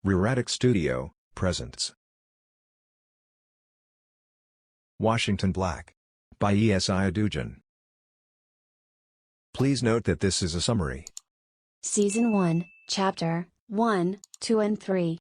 Rerratic Studio presents Washington Black by E.S.I. Adujan. Please note that this is a summary. Season 1, Chapter 1, 2 and 3.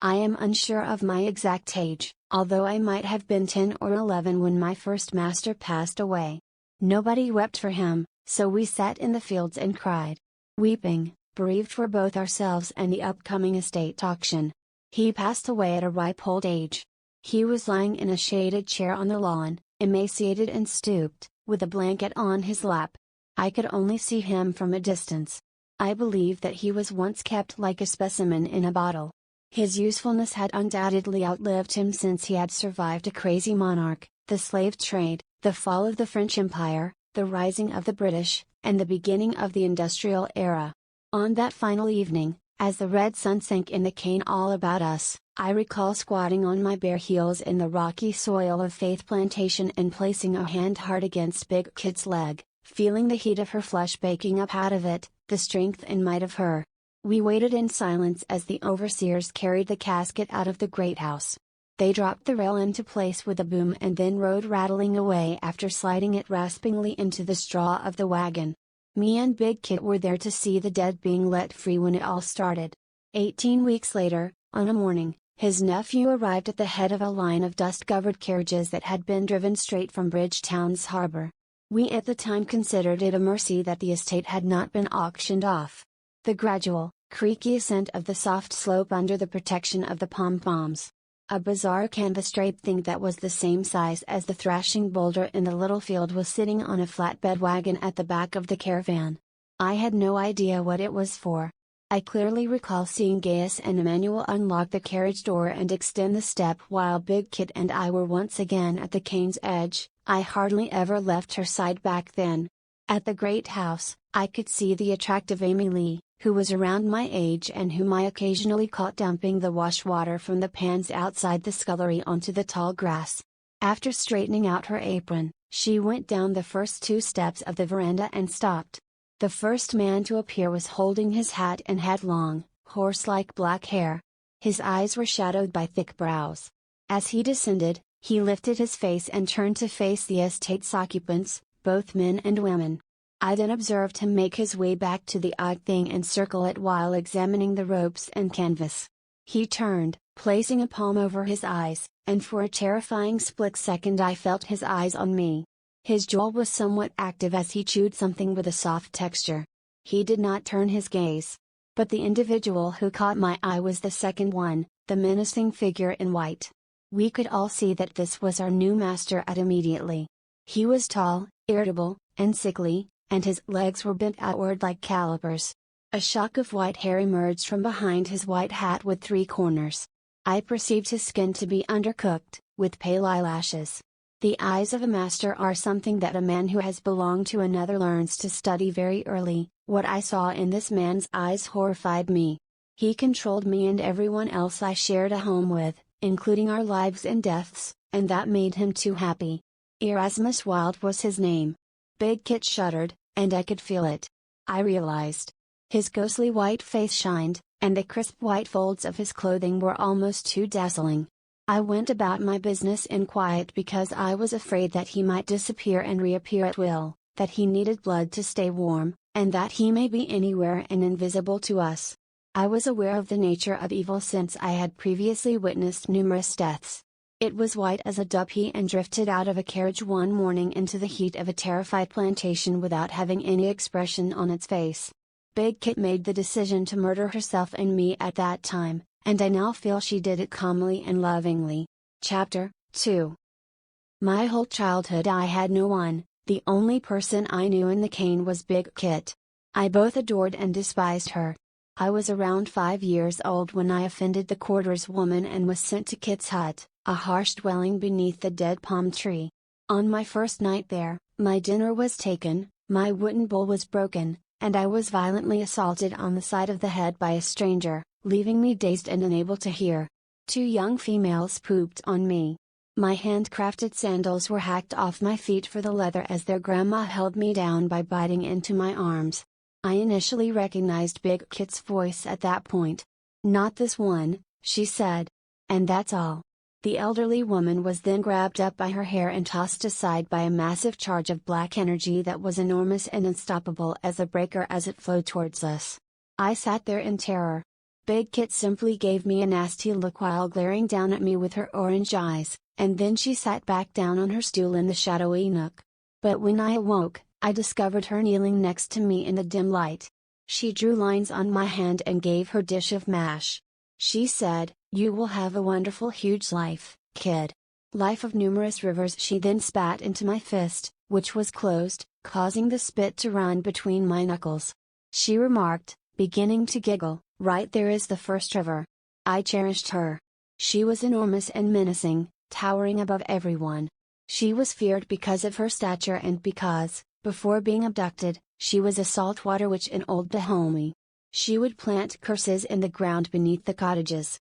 I am unsure of my exact age, although I might have been 10 or 11 when my first master passed away. Nobody wept for him, so we sat in the fields and cried. Weeping, bereaved for both ourselves and the upcoming estate auction. He passed away at a ripe old age. He was lying in a shaded chair on the lawn, emaciated and stooped, with a blanket on his lap. I could only see him from a distance. I believe that he was once kept like a specimen in a bottle. His usefulness had undoubtedly outlived him, since he had survived a crazy monarch, the slave trade, the fall of the French Empire, the rising of the British, and the beginning of the industrial era. On that final evening, as the red sun sank in the cane all about us, I recall squatting on my bare heels in the rocky soil of Faith Plantation and placing a hand hard against Big Kit's leg, feeling the heat of her flesh baking up out of it, the strength and might of her. We waited in silence as the overseers carried the casket out of the great house. They dropped the rail into place with a boom and then rode rattling away after sliding it raspingly into the straw of the wagon. Me and Big Kit were there to see the dead being let free when it all started. 18 weeks later, on a morning, his nephew arrived at the head of a line of dust-covered carriages that had been driven straight from Bridgetown's harbor. We at the time considered it a mercy that the estate had not been auctioned off. The gradual, creaky ascent of the soft slope under the protection of the pom-poms. A bizarre canvas-draped thing that was the same size as the thrashing boulder in the little field was sitting on a flatbed wagon at the back of the caravan. I had no idea what it was for. I clearly recall seeing Gaius and Emmanuel unlock the carriage door and extend the step while Big Kit and I were once again at the cane's edge. I hardly ever left her side back then. At the great house, I could see the attractive Amy Lee, who was around my age and whom I occasionally caught dumping the wash water from the pans outside the scullery onto the tall grass. After straightening out her apron, she went down the first 2 steps of the veranda and stopped. The first man to appear was holding his hat and had long, horse-like black hair. His eyes were shadowed by thick brows. As he descended, he lifted his face and turned to face the estate's occupants, both men and women. I then observed him make his way back to the odd thing and circle it while examining the ropes and canvas. He turned, placing a palm over his eyes, and for a terrifying split second I felt his eyes on me. His jaw was somewhat active as he chewed something with a soft texture. He did not turn his gaze. But the individual who caught my eye was the second one, the menacing figure in white. We could all see that this was our new master immediately. He was tall, irritable, and sickly, and his legs were bent outward like calipers. A shock of white hair emerged from behind his white hat with 3 corners. I perceived his skin to be undercooked, with pale eyelashes. The eyes of a master are something that a man who has belonged to another learns to study very early. What I saw in this man's eyes horrified me. He controlled me and everyone else I shared a home with, including our lives and deaths, and that made him too happy. Erasmus Wilde was his name. Big Kit shuddered, and I could feel it. I realized. His ghostly white face shined, and the crisp white folds of his clothing were almost too dazzling. I went about my business in quiet because I was afraid that he might disappear and reappear at will, that he needed blood to stay warm, and that he may be anywhere and invisible to us. I was aware of the nature of evil since I had previously witnessed numerous deaths. It was white as a duppy and drifted out of a carriage one morning into the heat of a terrified plantation without having any expression on its face. Big Kit made the decision to murder herself and me at that time, and I now feel she did it calmly and lovingly. Chapter 2. My whole childhood I had no one. The only person I knew in the cane was Big Kit. I both adored and despised her. I was around 5 years old when I offended the quarters woman and was sent to Kit's hut, a harsh dwelling beneath the dead palm tree. On my first night there, my dinner was taken, my wooden bowl was broken, and I was violently assaulted on the side of the head by a stranger, leaving me dazed and unable to hear. 2 young females pooped on me. My handcrafted sandals were hacked off my feet for the leather as their grandma held me down by biting into my arms. I initially recognized Big Kit's voice at that point. "Not this one," she said. "And that's all." The elderly woman was then grabbed up by her hair and tossed aside by a massive charge of black energy that was enormous and unstoppable as a breaker as it flowed towards us. I sat there in terror. Big Kit simply gave me a nasty look while glaring down at me with her orange eyes, and then she sat back down on her stool in the shadowy nook. But when I awoke, I discovered her kneeling next to me in the dim light. She drew lines on my hand and gave her dish of mash. She said, "You will have a wonderful huge life, kid. Life of numerous rivers." She then spat into my fist, which was closed, causing the spit to run between my knuckles. She remarked, beginning to giggle, "Right there is the first river." I cherished her. She was enormous and menacing, towering above everyone. She was feared because of her stature and because, before being abducted, she was a saltwater witch in Old Dahomey. She would plant curses in the ground beneath the cottages.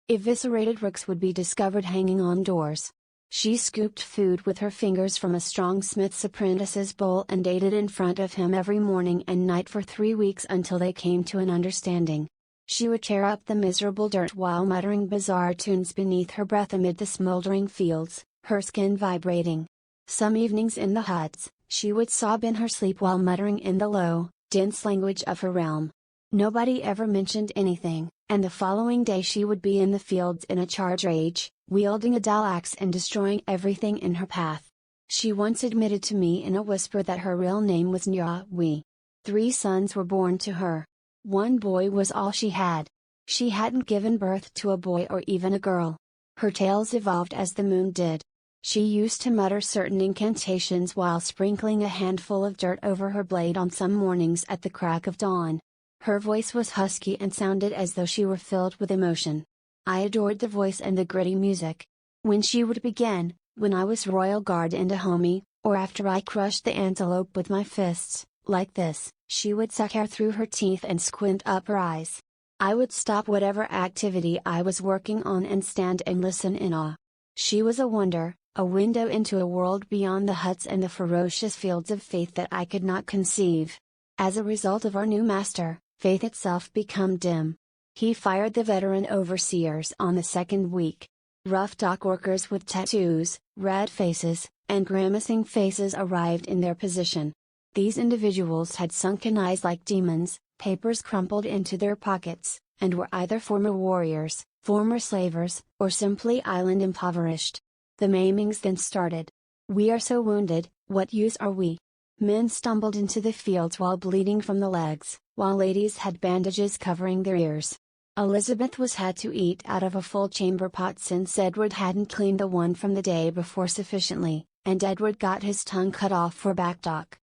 Eviscerated rooks would be discovered hanging on doors. She scooped food with her fingers from a strong smith's apprentice's bowl and ate it in front of him every morning and night for 3 weeks until they came to an understanding. She would tear up the miserable dirt while muttering bizarre tunes beneath her breath amid the smoldering fields, her skin vibrating. Some evenings in the huts, she would sob in her sleep while muttering in the low, dense language of her realm. Nobody ever mentioned anything, and the following day she would be in the fields in a charge rage, wielding a dull axe and destroying everything in her path. She once admitted to me in a whisper that her real name was Nyawi. 3 sons were born to her. 1 boy was all she had. She hadn't given birth to a boy or even a girl. Her tales evolved as the moon did. She used to mutter certain incantations while sprinkling a handful of dirt over her blade on some mornings at the crack of dawn. Her voice was husky and sounded as though she were filled with emotion. I adored the voice and the gritty music. When she would begin, when I was royal guard in Dahomey, or after I crushed the antelope with my fists, like this, she would suck air through her teeth and squint up her eyes. I would stop whatever activity I was working on and stand and listen in awe. She was a wonder, a window into a world beyond the huts and the ferocious fields of faith that I could not conceive. As a result of our new master, faith itself became dim. He fired the veteran overseers on the 2nd week. Rough dock workers with tattoos, red faces, and grimacing faces arrived in their position. These individuals had sunken eyes like demons, papers crumpled into their pockets, and were either former warriors, former slavers, or simply island impoverished. The maimings then started. "We are so wounded, what use are we?" Men stumbled into the fields while bleeding from the legs, while ladies had bandages covering their ears. Elizabeth was had to eat out of a full chamber pot since Edward hadn't cleaned the one from the day before sufficiently, and Edward got his tongue cut off for backtalk.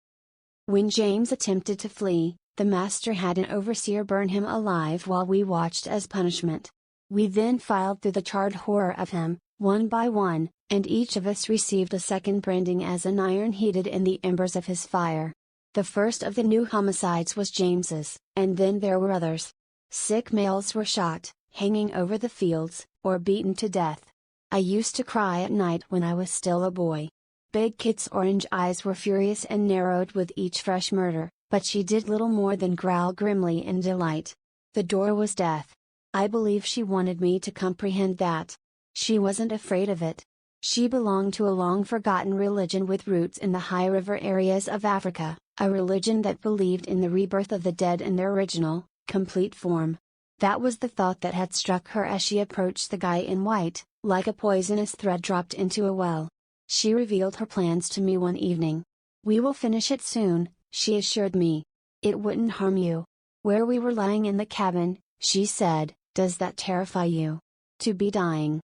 When James attempted to flee, the master had an overseer burn him alive while we watched as punishment. We then filed through the charred horror of him, one by one, and each of us received a second branding as an iron heated in the embers of his fire. The first of the new homicides was James's, and then there were others. Sick males were shot, hanging over the fields, or beaten to death. I used to cry at night when I was still a boy. Big Kit's orange eyes were furious and narrowed with each fresh murder, but she did little more than growl grimly in delight. The door was death. I believe she wanted me to comprehend that. She wasn't afraid of it. She belonged to a long-forgotten religion with roots in the high river areas of Africa, a religion that believed in the rebirth of the dead in their original, complete form. That was the thought that had struck her as she approached the guy in white, like a poisonous thread dropped into a well. She revealed her plans to me one evening. "We will finish it soon," she assured me. "It wouldn't harm you." Where we were lying in the cabin, she said, "Does that terrify you? To be dying?"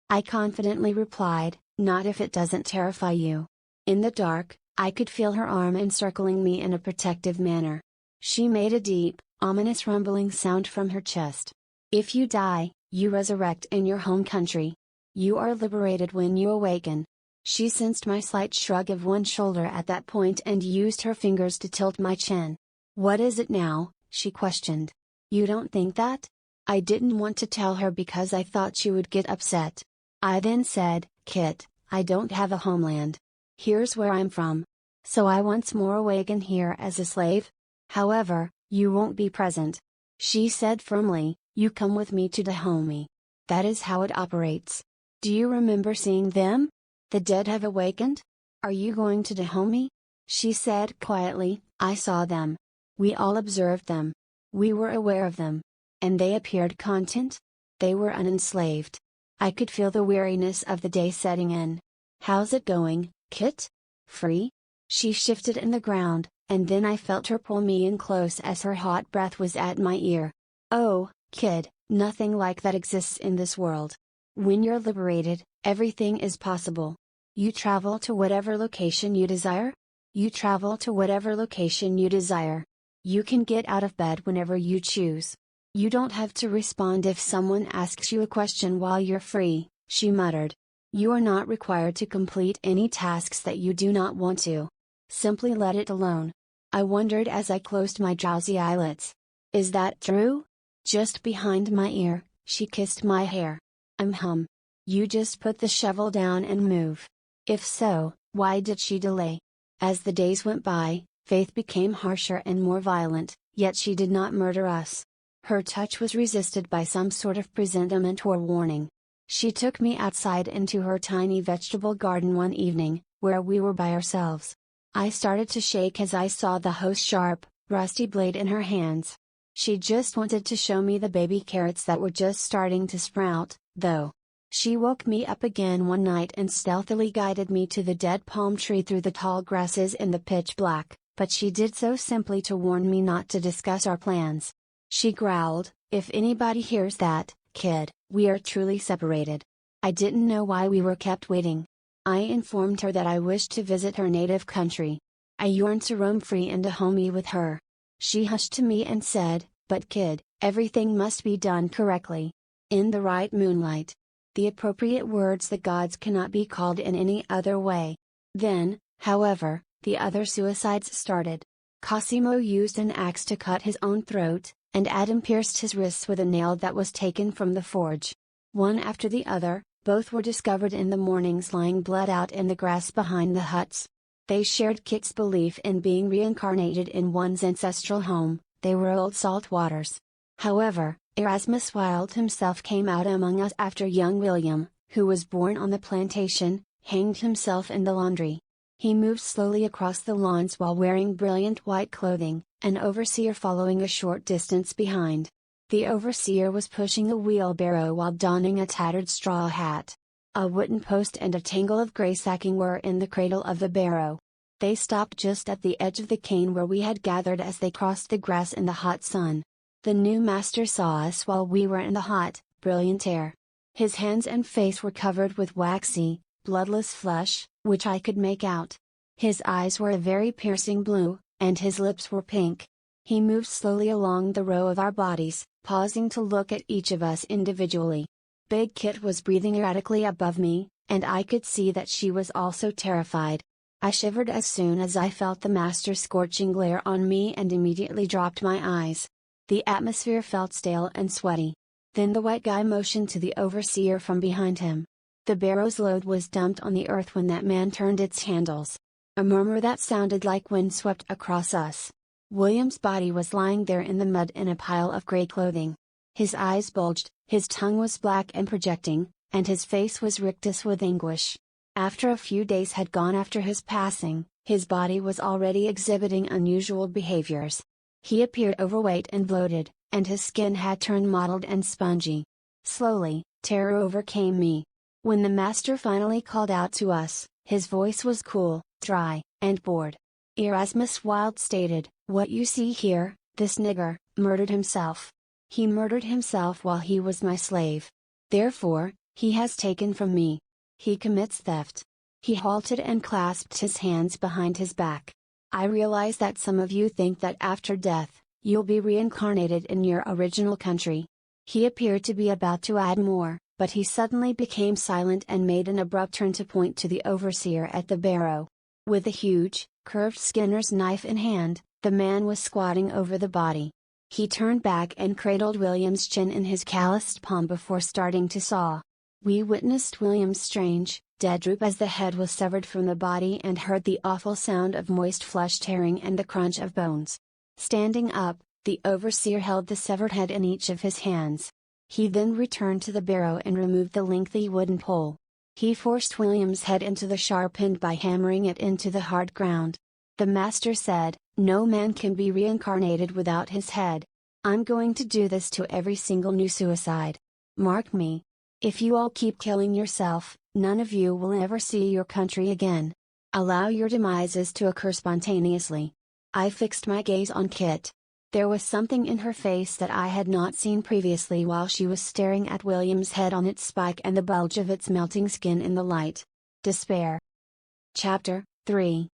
I confidently replied, "Not if it doesn't terrify you." In the dark, I could feel her arm encircling me in a protective manner. She made a deep, ominous rumbling sound from her chest. "If you die, you resurrect in your home country. You are liberated when you awaken." She sensed my slight shrug of one shoulder at that point and used her fingers to tilt my chin. "What is it now?" she questioned. "You don't think that?" I didn't want to tell her because I thought she would get upset. I then said, "Kit, I don't have a homeland. Here's where I'm from. So I once more awaken here as a slave? However, you won't be present." She said firmly, You come with me to Dahomey. That is how it operates. Do you remember seeing them? The dead have awakened? Are you going to Dahomey? She said quietly, I saw them. We all observed them. We were aware of them. And they appeared content? They were unenslaved. I could feel the weariness of the day setting in. How's it going, Kit? Free? She shifted in the ground, and then I felt her pull me in close as her hot breath was at my ear. Oh, kid, nothing like that exists in this world. When you're liberated, everything is possible. You travel to whatever location you desire? You travel to whatever location you desire. You can get out of bed whenever you choose. You don't have to respond if someone asks you a question while you're free, she muttered. You are not required to complete any tasks that you do not want to. Simply let it alone. I wondered as I closed my drowsy eyelids. Is that true? Just behind my ear, she kissed my hair. You just put the shovel down and move. If so, why did she delay? As the days went by, Faith became harsher and more violent, yet she did not murder us. Her touch was resisted by some sort of presentiment or warning. She took me outside into her tiny vegetable garden one evening, where we were by ourselves. I started to shake as I saw the host's sharp, rusty blade in her hands. She just wanted to show me the baby carrots that were just starting to sprout, though. She woke me up again one night and stealthily guided me to the dead palm tree through the tall grasses in the pitch black, but she did so simply to warn me not to discuss our plans. She growled, if anybody hears that, kid, we are truly separated. I didn't know why we were kept waiting. I informed her that I wished to visit her native country. I yearned to roam free and Dahomey with her. She hushed to me and said, but kid, everything must be done correctly. In the right moonlight. The appropriate words the gods cannot be called in any other way. Then, however, the other suicides started. Cosimo used an axe to cut his own throat, and Adam pierced his wrists with a nail that was taken from the forge. One after the other, both were discovered in the mornings lying bled out in the grass behind the huts. They shared Kit's belief in being reincarnated in one's ancestral home. They were old salt waters. However, Erasmus Wilde himself came out among us after young William, who was born on the plantation, hanged himself in the laundry. He moved slowly across the lawns while wearing brilliant white clothing, an overseer following a short distance behind. The overseer was pushing a wheelbarrow while donning a tattered straw hat. A wooden post and a tangle of gray sacking were in the cradle of the barrow. They stopped just at the edge of the cane where we had gathered as they crossed the grass in the hot sun. The new master saw us while we were in the hot, brilliant air. His hands and face were covered with waxy, bloodless flesh, which I could make out. His eyes were a very piercing blue, and his lips were pink. He moved slowly along the row of our bodies, pausing to look at each of us individually. Big Kit was breathing erratically above me, and I could see that she was also terrified. I shivered as soon as I felt the master's scorching glare on me and immediately dropped my eyes. The atmosphere felt stale and sweaty. Then the white guy motioned to the overseer from behind him. The barrow's load was dumped on the earth when that man turned its handles. A murmur that sounded like wind swept across us. William's body was lying there in the mud in a pile of gray clothing. His eyes bulged, his tongue was black and projecting, and his face was rictus with anguish. After a few days had gone after his passing, his body was already exhibiting unusual behaviors. He appeared overweight and bloated, and his skin had turned mottled and spongy. Slowly, terror overcame me. When the master finally called out to us, his voice was cool, dry, and bored. Erasmus Wilde stated, "What you see here, this nigger, murdered himself. He murdered himself while he was my slave. Therefore, he has taken from me. He commits theft." He halted and clasped his hands behind his back. I realize that some of you think that after death, you'll be reincarnated in your original country. He appeared to be about to add more, but he suddenly became silent and made an abrupt turn to point to the overseer at the barrow. With a huge, curved skinner's knife in hand, the man was squatting over the body. He turned back and cradled William's chin in his calloused palm before starting to saw. We witnessed William's strange, dead droop as the head was severed from the body and heard the awful sound of moist flesh tearing and the crunch of bones. Standing up, The overseer held the severed head in each of his hands. He then returned to the barrow and removed the lengthy wooden pole. He forced William's head into the sharp end by hammering it into the hard ground. The master said, "No man can be reincarnated without his head. I'm going to do this to every single new suicide. Mark me. If you all keep killing yourself, none of you will ever see your country again. Allow your demises to occur spontaneously." I fixed my gaze on Kit. There was something in her face that I had not seen previously while she was staring at William's head on its spike and the bulge of its melting skin in the light. Despair. Chapter 3.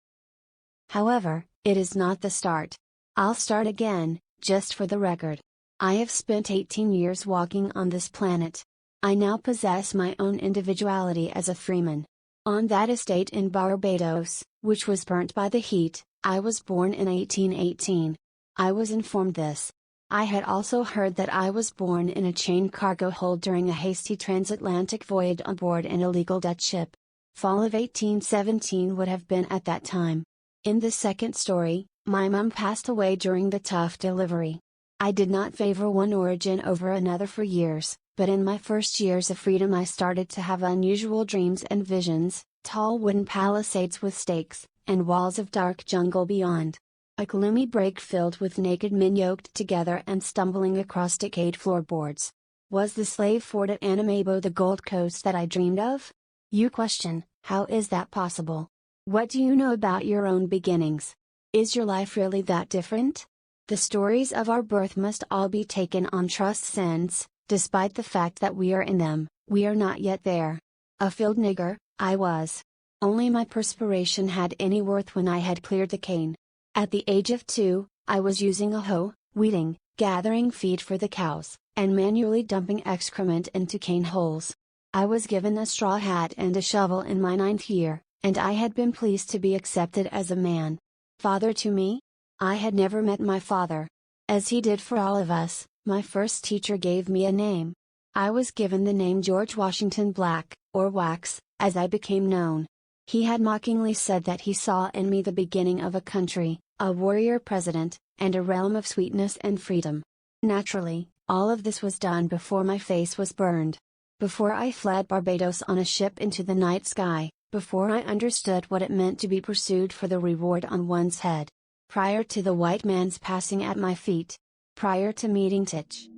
However, it is not the start. I'll start again, just for the record. I have spent 18 years walking on this planet. I now possess my own individuality as a freeman. On that estate in Barbados, which was burnt by the heat, I was born in 1818. I was informed this. I had also heard that I was born in a chain cargo hold during a hasty transatlantic voyage on board an illegal Dutch ship. Fall of 1817 would have been at that time. In the second story, my mum passed away during the tough delivery. I did not favor one origin over another for years, but in my first years of freedom I started to have unusual dreams and visions, tall wooden palisades with stakes, and walls of dark jungle beyond. A gloomy break filled with naked men yoked together and stumbling across decayed floorboards. Was the slave fort at Anamabo the Gold Coast that I dreamed of? You question, how is that possible? What do you know about your own beginnings? Is your life really that different? The stories of our birth must all be taken on trust since, despite the fact that we are in them, we are not yet there. A field nigger, I was. Only my perspiration had any worth when I had cleared the cane. At the age of 2, I was using a hoe, weeding, gathering feed for the cows, and manually dumping excrement into cane holes. I was given a straw hat and a shovel in my 9th year, and I had been pleased to be accepted as a man. Father to me? I had never met my father. As he did for all of us, my first teacher gave me a name. I was given the name George Washington Black, or Wax, as I became known. He had mockingly said that he saw in me the beginning of a country, a warrior president, and a realm of sweetness and freedom. Naturally, all of this was done before my face was burned. Before I fled Barbados on a ship into the night sky, before I understood what it meant to be pursued for the reward on one's head. Prior to the white man's passing at my feet. Prior to meeting Titch.